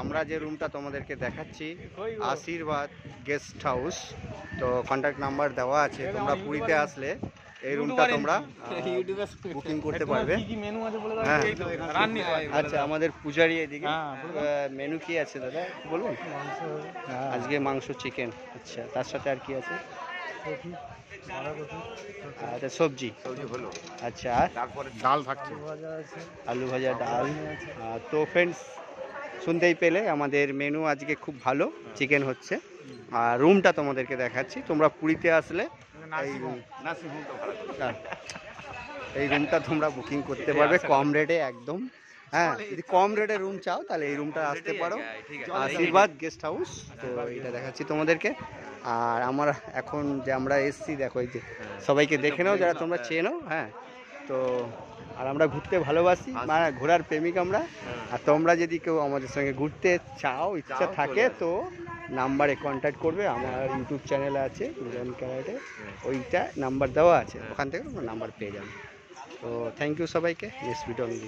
আমরা যে রুমটা তোমাদেরকে দেখাচ্ছি আশীর্বাদ গেস্ট হাউস, তো কন্ট্যাক্ট নাম্বার দেওয়া আছে। তোমরা পুরীতে আসলে এই রুমটা তোমরা বুকিং করতে পারবে। হ্যাঁ আচ্ছা, আমাদের পূজারি এদিকে মেনু কি আছে দাদা বলুন? আজকে মাংস চিকেন, আচ্ছা তার সাথে আর কি আছে? আচ্ছা সবজি হলো, আচ্ছা তারপরে ডাল থাকছে, আলু ভাজা ডাল। তো ফ্রেন্ডস শুনতেই পেলে আমাদের মেনু আজকে খুব ভালো, চিকেন হচ্ছে। আর রুমটা তোমাদেরকে দেখাচ্ছি, তোমরা পুরীতে আসলে এই রুমটা তোমরা বুকিং করতে পারবে কম রেটে একদম। হ্যাঁ যদি কম রেটে রুম চাও তাহলে এই রুমটা আসতে পারো, আশীর্বাদ গেস্ট হাউস। তো এটা দেখাচ্ছি তোমাদেরকে। আর আমার এখন যে আমরা এসছি দেখো, এই যে সবাইকে দেখে নাও যারা তোমরা চেনো। হ্যাঁ তো আর আমরা ঘুরতে ভালোবাসি, মানে ঘোরার প্রেমিক আমরা। আর তোমরা যদি কেউ আমাদের সঙ্গে ঘুরতে চাও, ইচ্ছা থাকে, তো নাম্বারে কন্ট্যাক্ট করবে। আমার ইউটিউব চ্যানেল আছে দুজন ক্যারাটে, ওইটা নাম্বার দেওয়া আছে, ওখান থেকে তোমরা নাম্বার পেয়ে যাবে। তো থ্যাংক ইউ সবাইকে। নেক্সট ভিডিও আমি